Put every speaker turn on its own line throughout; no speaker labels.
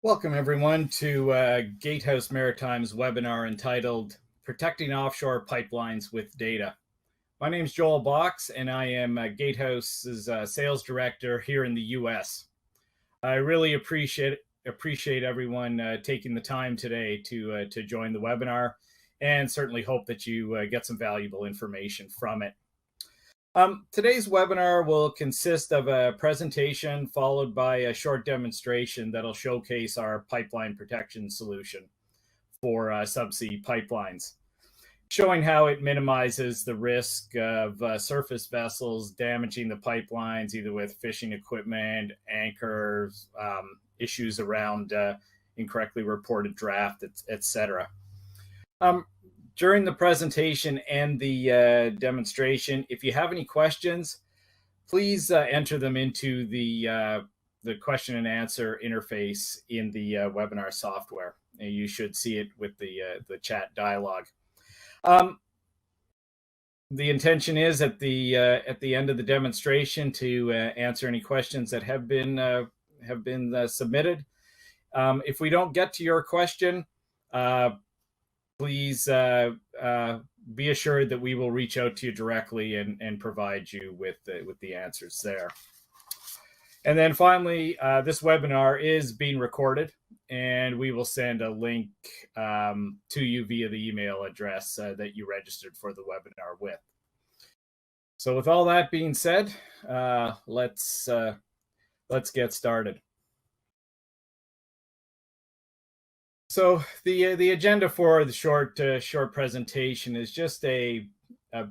Welcome everyone to Gatehouse Maritime's webinar entitled Protecting Offshore Pipelines with Data. My name is Joel Box and I am Gatehouse's sales director here in the US. I really appreciate everyone taking the time today to join the webinar, and certainly hope that you get some valuable information from it. Today's webinar will consist of a presentation followed by a short demonstration that'll showcase our pipeline protection solution for subsea pipelines, showing how it minimizes the risk of surface vessels damaging the pipelines, either with fishing equipment, anchors, issues around incorrectly reported draft, etc. During the presentation and the demonstration, if you have any questions, please enter them into the question and answer interface in the webinar software. And you should see it with the chat dialogue. The intention is at the end of the demonstration to answer any questions that have been submitted. If we don't get to your question, please be assured that we will reach out to you directly and provide you with the answers there. And then finally, this webinar is being recorded, and we will send a link to you via the email address that you registered for the webinar with. So with all that being said, let's get started. So the agenda for the short presentation is just a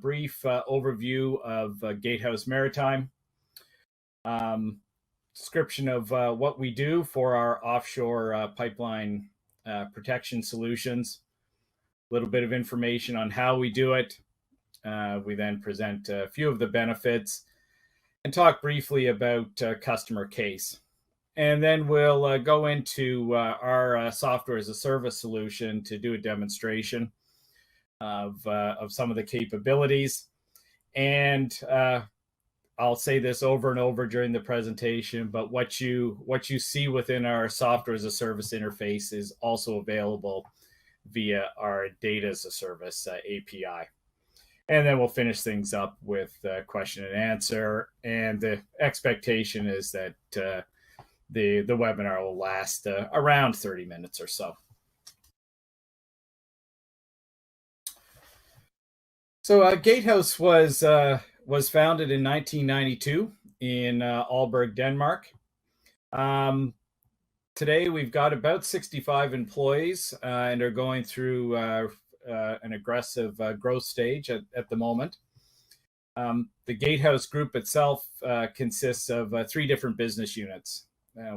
brief overview of Gatehouse Maritime, description of what we do for our offshore pipeline protection solutions, a little bit of information on how we do it. We then present a few of the benefits and talk briefly about customer case. And then we'll go into our software as a service solution to do a demonstration of some of the capabilities. And I'll say this over and over during the presentation, but what you see within our software as a service interface is also available via our data as a service API. And then we'll finish things up with question and answer. And the expectation is that the webinar will last around 30 minutes or so. So Gatehouse was founded in 1992 in Aalborg, Denmark. Today we've got about 65 employees and are going through an aggressive growth stage at the moment. The Gatehouse group itself consists of 3 different business units.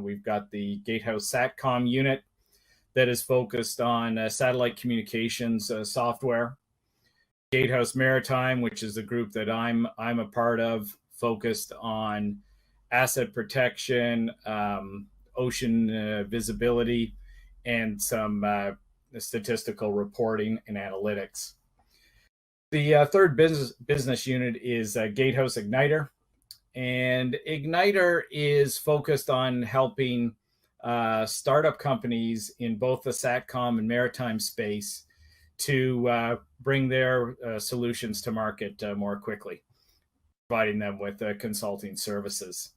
We've got the Gatehouse Satcom unit that is focused on satellite communications software. Gatehouse Maritime, which is the group that I'm a part of, focused on asset protection, ocean visibility, and some statistical reporting and analytics. The third business unit is Gatehouse Igniter. And Igniter is focused on helping startup companies in both the SATCOM and maritime space to bring their solutions to market more quickly, providing them with consulting services.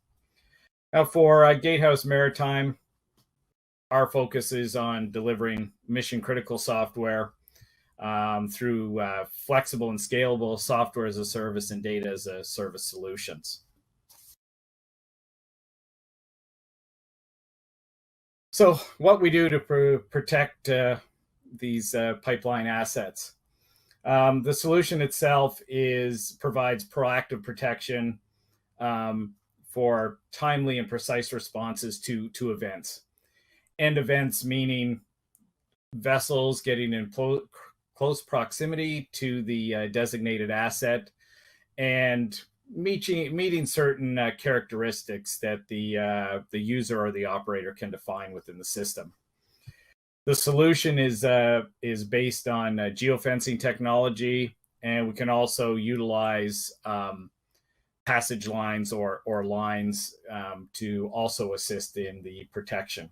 Now for Gatehouse Maritime, our focus is on delivering mission-critical software through flexible and scalable software as a service and data as a service solutions. So what we do to protect these pipeline assets. The solution itself provides proactive protection for timely and precise responses to events. And events meaning vessels getting in close proximity to the designated asset and meeting certain characteristics that the user or the operator can define within the system. The solution is based on geofencing technology, and we can also utilize passage lines or lines to also assist in the protection.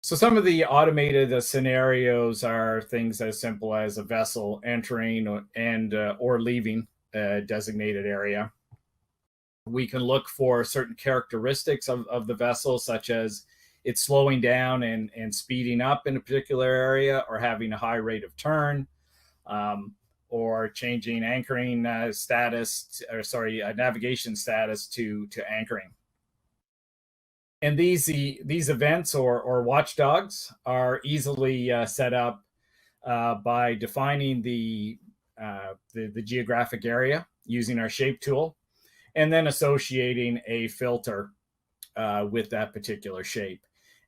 So some of the automated scenarios are things as simple as a vessel entering or leaving a designated area. We can look for certain characteristics of the vessel, such as it's slowing down and speeding up in a particular area, or having a high rate of turn, or changing anchoring status, or navigation status to anchoring. And these events or watchdogs are easily set up by defining the geographic area using our shape tool, and then associating a filter with that particular shape.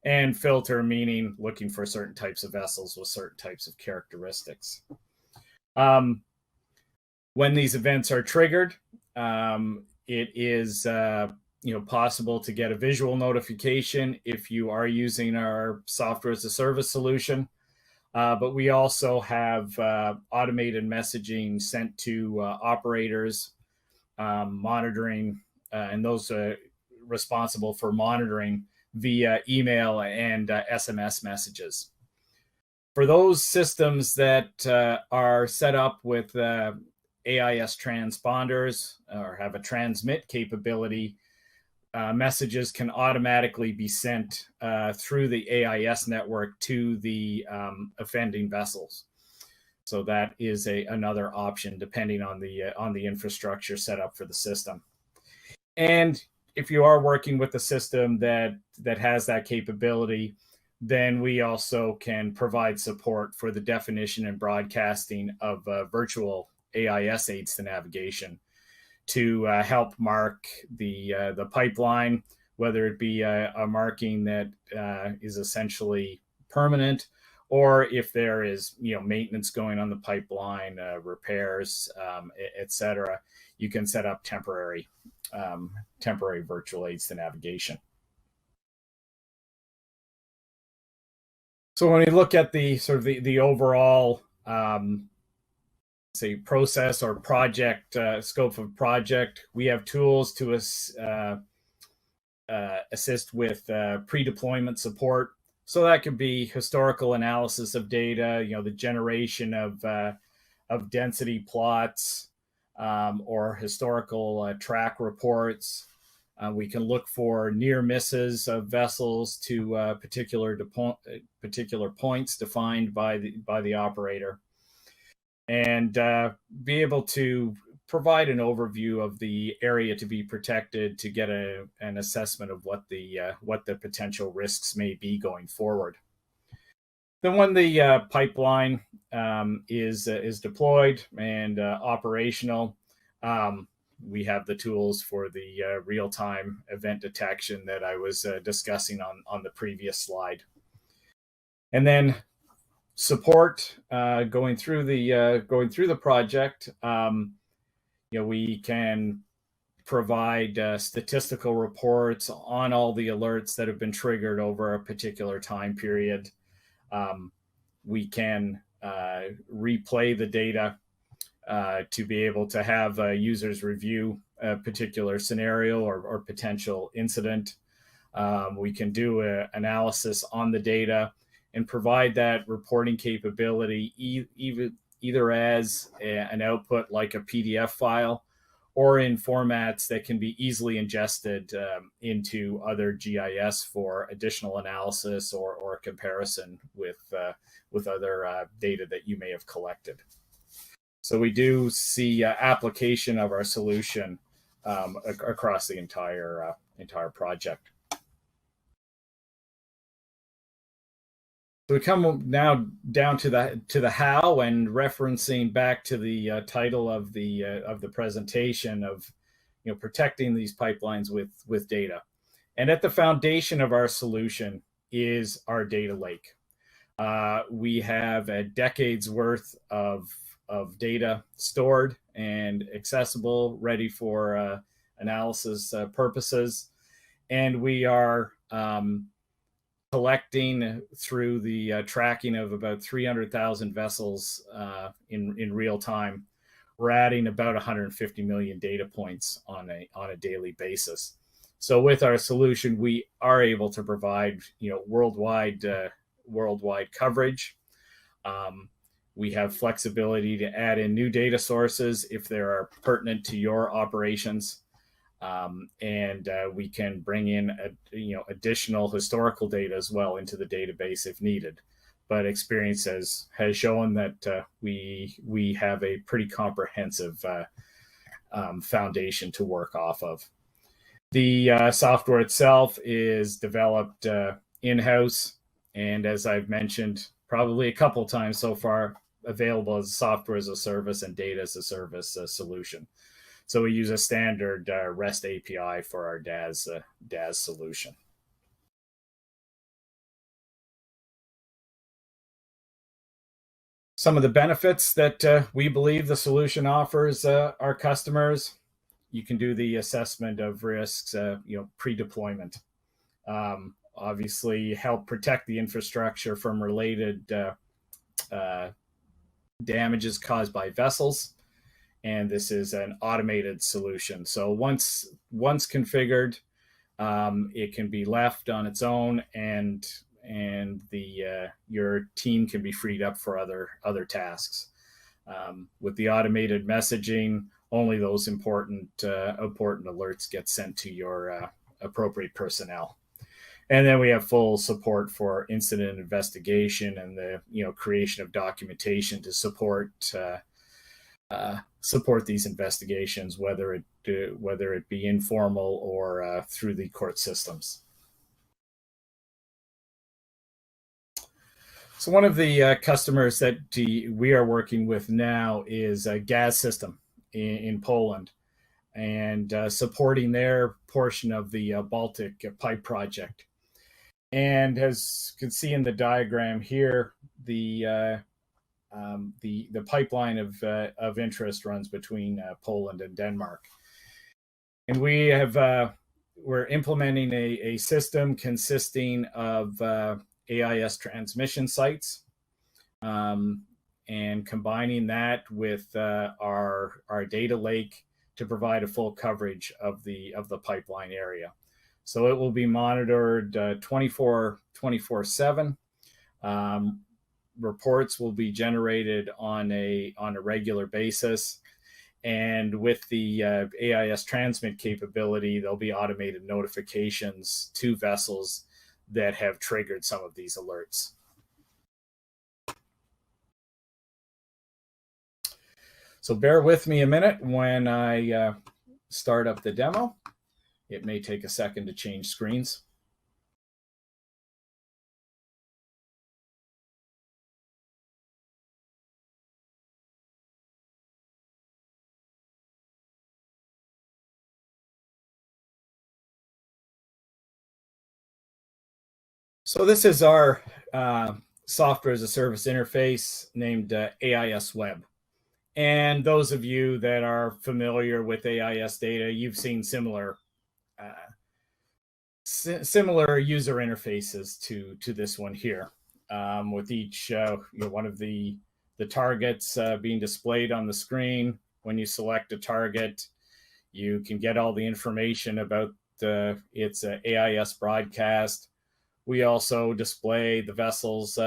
And filter meaning looking for certain types of vessels with certain types of characteristics. When these events are triggered, it is possible to get a visual notification if you are using our software as a service solution. But we also have automated messaging sent to operators, monitoring, and those responsible for monitoring via email and SMS messages. For those systems that are set up with AIS transponders or have a transmit capability, messages can automatically be sent through the AIS network to the offending vessels. So that is another option depending on the infrastructure set up for the system. And if you are working with a system that has that capability, then we also can provide support for the definition and broadcasting of virtual AIS aids to navigation to help mark the pipeline, whether it be a marking that is essentially permanent, or if there is maintenance going on the pipeline, repairs, etc. You can set up temporary virtual aids to navigation. So when we look at the overall say process or project scope of project, we have tools to assist with pre-deployment support. So that could be historical analysis of data, the generation of density plots, or historical track reports. We can look for near misses of vessels to particular points defined by the operator, and be able to provide an overview of the area to be protected to get an assessment of what the potential risks may be going forward. Then when the pipeline is deployed and operational, we have the tools for the real-time event detection that I was discussing on the previous slide. And then support going through the project. We can provide statistical reports on all the alerts that have been triggered over a particular time period. We can replay the data to be able to have users review a particular scenario or potential incident. We can do an analysis on the data and provide that reporting capability either as an output like a PDF file, or in formats that can be easily ingested into other GIS for additional analysis or comparison with other data that you may have collected. So we do see application of our solution across the entire project. So we come now down to the how, and referencing back to the title of the presentation of protecting these pipelines with data. And at the foundation of our solution is our data lake. We have a decade's worth of data stored and accessible, ready for analysis purposes, and we are collecting through the tracking of about 300,000 vessels in real time. We're adding about 150 million data points on a daily basis. So with our solution, we are able to provide worldwide coverage. We have flexibility to add in new data sources if they are pertinent to your operations. And we can bring in additional historical data as well into the database if needed. But experience has shown that we have a pretty comprehensive foundation to work off of. The software itself is developed in-house, and as I've mentioned probably a couple of times so far, available as software as a service and data as a service solution. So we use a standard REST API for our DAS solution. Some of the benefits that we believe the solution offers our customers: you can do the assessment of risks, pre-deployment. Obviously, help protect the infrastructure from related damages caused by vessels. And this is an automated solution. So once configured, it can be left on its own, and your team can be freed up for other tasks. With the automated messaging, only those important alerts get sent to your appropriate personnel. And then we have full support for incident investigation and the creation of documentation to support these investigations, whether it be informal or through the court systems. So one of the customers that we are working with now is a gas system in Poland, and supporting their portion of the Baltic pipe project. And as you can see in the diagram here, the pipeline of interest runs between Poland and Denmark. And we're implementing a system consisting of AIS transmission sites, and combining that with our data lake to provide a full coverage of the pipeline area. So it will be monitored 24/7. Reports will be generated on a regular basis, and with the AIS transmit capability, there'll be automated notifications to vessels that have triggered some of these alerts. So bear with me a minute when I start up the demo. It may take a second to change screens. So this is our software as a service interface named AIS Web. And those of you that are familiar with AIS data, you've seen similar user interfaces to this one here, with each one of the targets being displayed on the screen. When you select a target, you can get all the information about its AIS broadcast. We also display the vessel's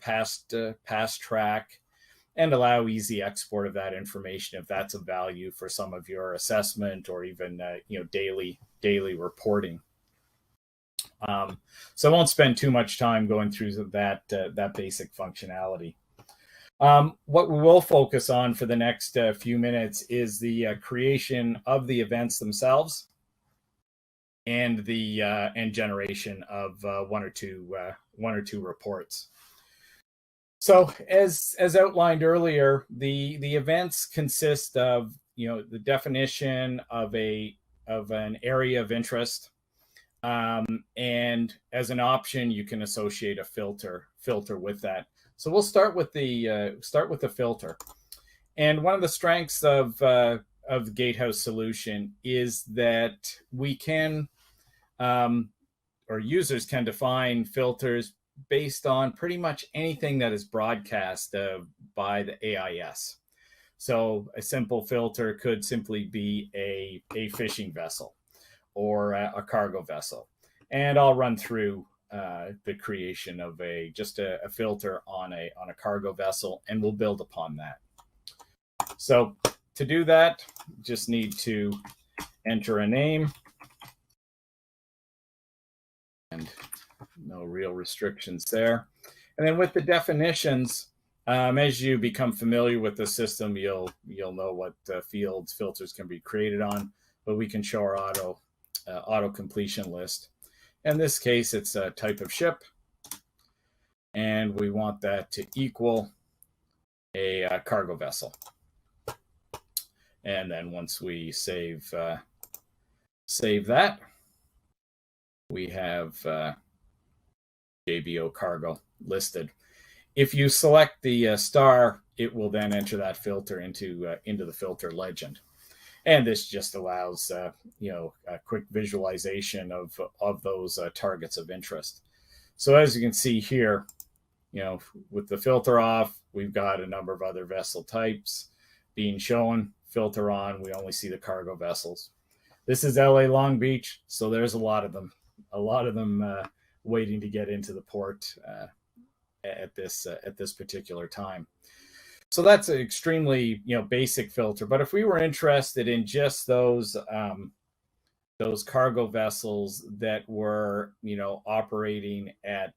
past track, and allow easy export of that information if that's of value for some of your assessment or even daily reporting. So I won't spend too much time going through that basic functionality. What we will focus on for the next few minutes is the creation of the events themselves, and the generation of one or two reports. So as outlined earlier, the events consist of the definition of an area of interest, and as an option, you can associate a filter with that. So we'll start with the filter. And one of the strengths of the Gatehouse solution is that we can, or users can, define filters based on pretty much anything that is broadcast by the AIS. So a simple filter could simply be a fishing vessel, or a cargo vessel. And I'll run through the creation of just a filter on a cargo vessel, and we'll build upon that. So to do that, just need to enter a name, and no real restrictions there. And then with the definitions, as you become familiar with the system, you'll know what fields filters can be created on. But we can show our auto completion list. In this case, it's a type of ship, and we want that to equal a cargo vessel. And then once we save that, we have JBO cargo listed. If you select the star, it will then enter that filter into the filter legend. And this just allows a quick visualization of those targets of interest. So as you can see here, with the filter off, we've got a number of other vessel types being shown. Filter on, we only see the cargo vessels. This is LA Long Beach, so there's a lot of them waiting to get into the port at this particular time. So that's an extremely basic filter. But if we were interested in just those cargo vessels that were operating at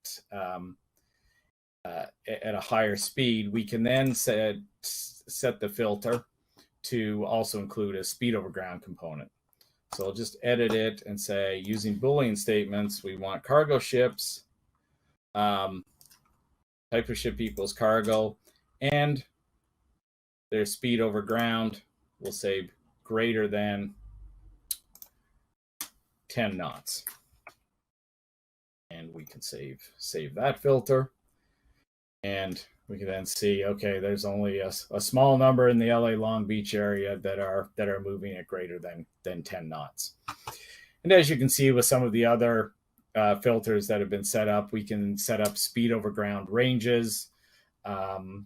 a higher speed, we can then set the filter to also include a speed over ground component. So I'll just edit it and say, using Boolean statements, we want cargo ships, type of ship equals cargo, and their speed over ground, we'll say greater than 10 knots. And we can save that filter. And we can then see, okay, there's only a small number in the LA Long Beach area that are moving at greater than 10 knots. And as you can see with some of the other filters that have been set up, we can set up speed over ground ranges.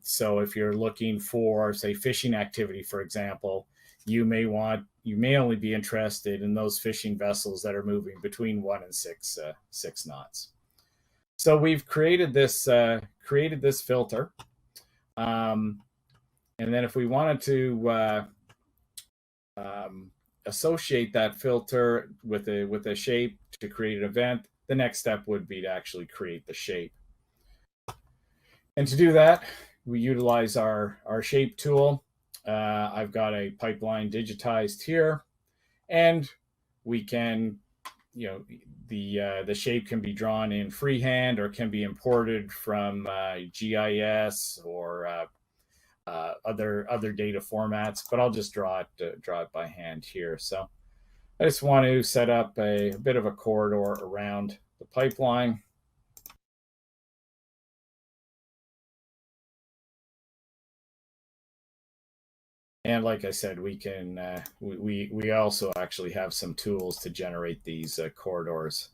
So if you're looking for, say, fishing activity, for example, you may only be interested in those fishing vessels that are moving between 1 and 6 knots. So we've created this filter, and then if we wanted to associate that filter with a shape to create an event, the next step would be to actually create the shape. And to do that, we utilize our shape tool. I've got a pipeline digitized here, and we can, the shape can be drawn in freehand or can be imported from GIS or other data formats. But I'll just draw it by hand here. So I just want to set up a bit of a corridor around the pipeline. And like I said, we can we also actually have some tools to generate these corridors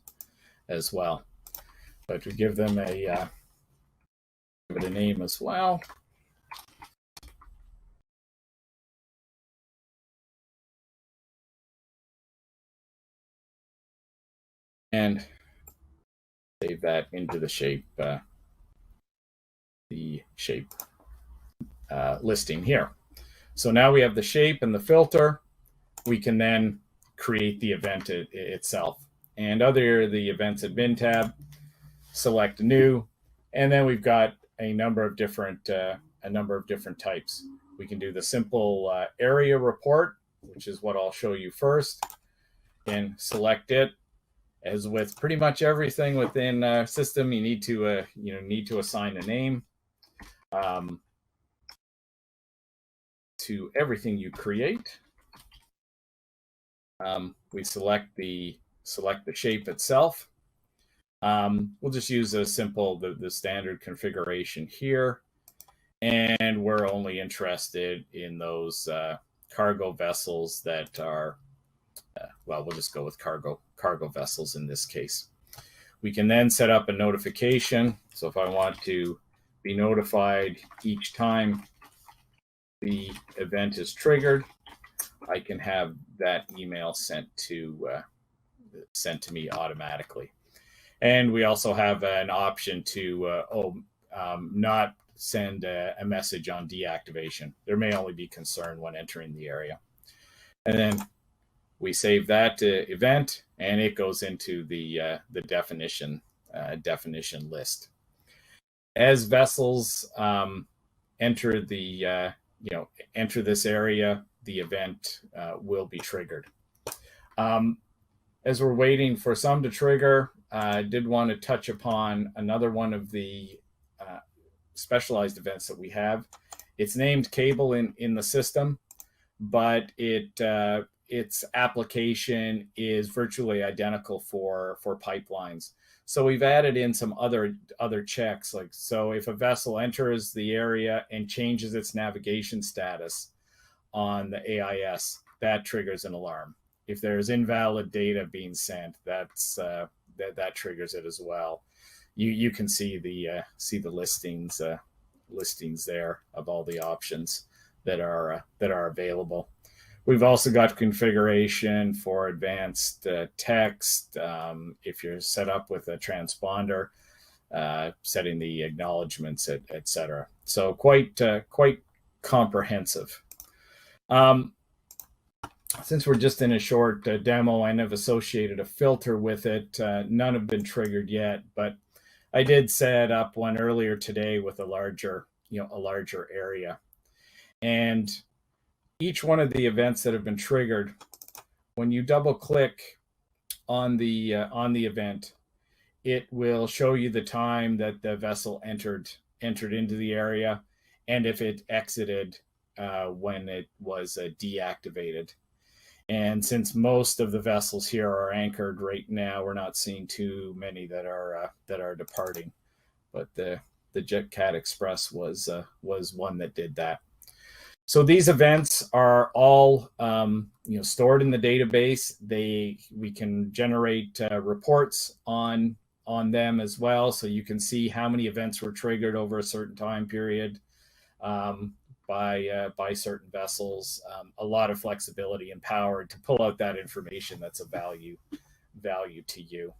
as well. But we give them give it a name as well. And save that into the shape listing here. So now we have the shape and the filter. We can then create the event itself. And under the Events Admin tab, select New, and then we've got a number of different types. We can do the simple area report, which is what I'll show you first, and select it. As with pretty much everything within a system, you need to assign a name to everything you create. We select the shape itself. We'll just use a simple the standard configuration here, and we're only interested in those cargo vessels that are we'll just go with cargo vessels in this case. We can then set up a notification. So if I want to be notified each time the event is triggered, I can have that email sent to sent to me automatically. And we also have an option to not send a message on deactivation. There may only be concern when entering the area. And then we save that event, and it goes into the definition list. As vessels enter the enter this area, the event will be triggered. As we're waiting for some to trigger, I did want to touch upon another one of the specialized events that we have. It's named cable in the system, but its application is virtually identical for pipelines. So we've added in some other checks, like, so if a vessel enters the area and changes its navigation status on the AIS, that triggers an alarm. If there's invalid data being sent, that triggers it as well. You can see the listings there of all the options that are available. We've also got configuration for advanced text. If you're set up with a transponder, setting the acknowledgements, etc. So quite comprehensive. Since we're just in a short demo and have associated a filter with it, none have been triggered yet, but I did set up one earlier today with a larger area. And each one of the events that have been triggered, when you double click on the event, it will show you the time that the vessel entered into the area, and if it exited when it was deactivated. And since most of the vessels here are anchored right now, we're not seeing too many that are departing. But the JetCat Express was one that did that. So these events are all stored in the database. We can generate reports on them as well, so you can see how many events were triggered over a certain time period by certain vessels. A lot of flexibility and power to pull out that information that's of value to you.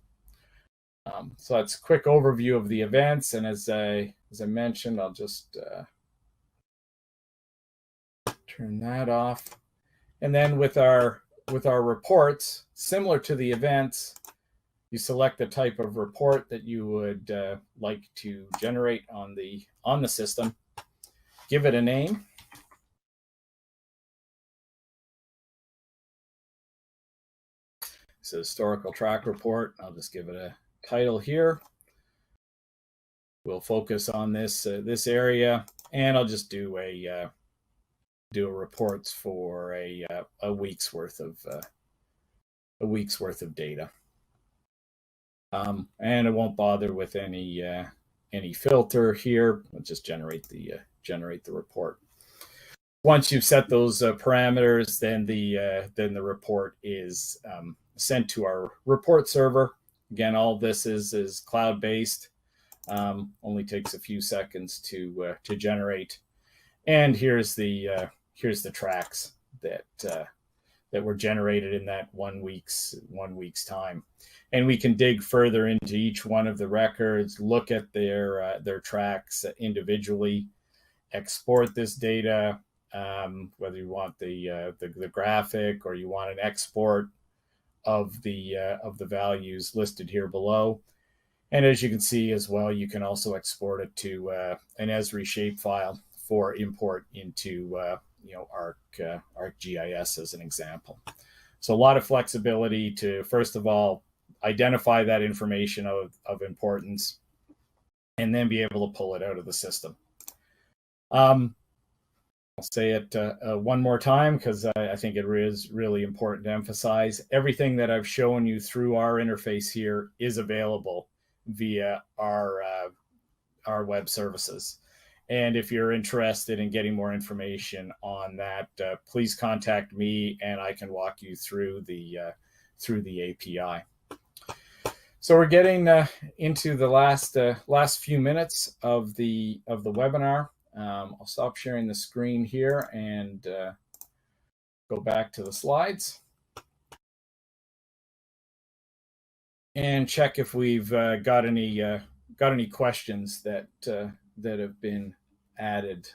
So that's a quick overview of the events, and as I mentioned, I'll just turn that off. And then with our reports, similar to the events, you select the type of report that you would like to generate on the system. Give it a name. It's a historical track report. I'll just give it a title here. We'll focus on this area, and I'll just do a reports for a week's worth of data. And I won't bother with any filter here. I'll just generate the report. Once you've set those parameters, then the report is sent to our report server. Again, all this is cloud-based. Only takes a few seconds to generate. And here's the tracks that were generated in that 1 week's time. And we can dig further into each one of the records, look at their tracks individually, export this data, whether you want the graphic or you want an export of the values listed here below. And as you can see as well, you can also export it to an Esri shapefile for import into ArcGIS as an example. So a lot of flexibility to, first of all, identify that information of importance, and then be able to pull it out of the system. I'll say it one more time because I think it is really important to emphasize. Everything that I've shown you through our interface here is available via our web services. And if you're interested in getting more information on that, please contact me, and I can walk you through the API. So we're getting into the last few minutes of the webinar. I'll stop sharing the screen here and go back to the slides. and check if we've got any questions that that have been added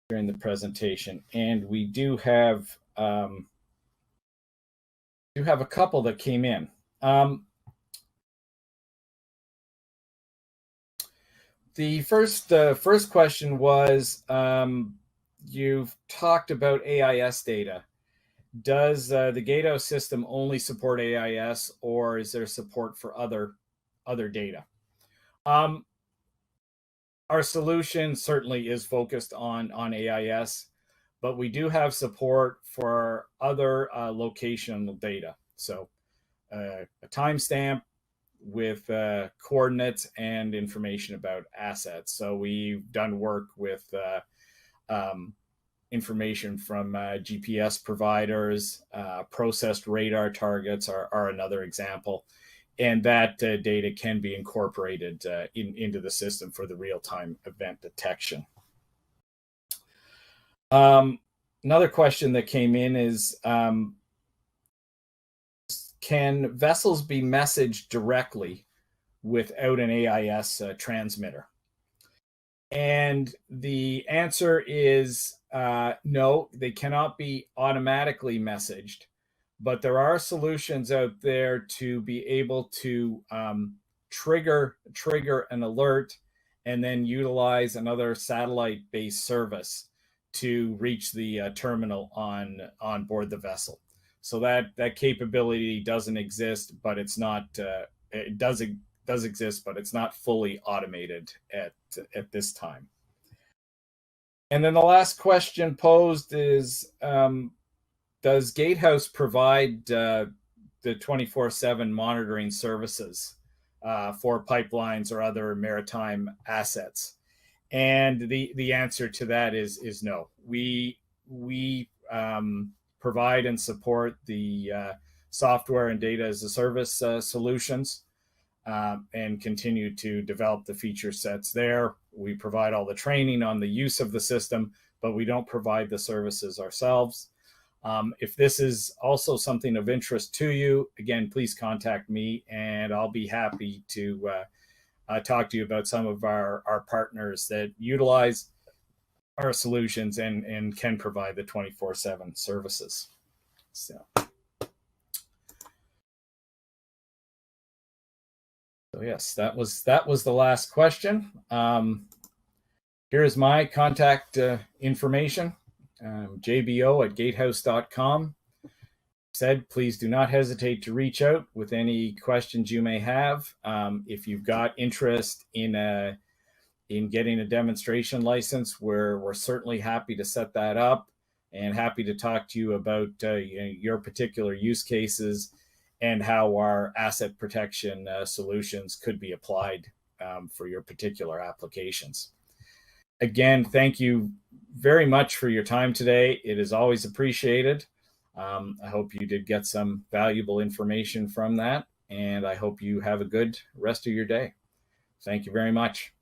during the presentation. And we do have a couple that came in. The first question was, you've talked about AIS data. Does the Gatehouse system only support AIS, or is there support for other data? Our solution certainly is focused on AIS, but we do have support for other locational data. So a timestamp with coordinates and information about assets. So we've done work with information from GPS providers. Processed radar targets are another example. And that data can be incorporated into the system for the real-time event detection. Another question that came in is, can vessels be messaged directly without an AIS transmitter? And the answer is no, they cannot be automatically messaged, but there are solutions out there to be able to trigger an alert and then utilize another satellite-based service to reach the terminal on board the vessel. So that capability doesn't exist, but it's not. It does exist, but it's not fully automated at this time. And then the last question posed is, does Gatehouse provide the 24/7 monitoring services for pipelines or other maritime assets? And the answer to that is no. We provide and support the software and data as a service solutions, and continue to develop the feature sets there. We provide all the training on the use of the system, but we don't provide the services ourselves. If this is also something of interest to you, again, please contact me and I'll be happy to talk to you about some of our partners that utilize our solutions and can provide the 24/7 services. So yes, that was the last question. Here is my contact information, jbo@gatehouse.com. Said, please do not hesitate to reach out with any questions you may have. If you've got interest in getting a demonstration license, we're certainly happy to set that up and happy to talk to you about your particular use cases and how our asset protection solutions could be applied for your particular applications. Again, thank you very much for your time today. It is always appreciated. I hope you did get some valuable information from that, and I hope you have a good rest of your day. Thank you very much.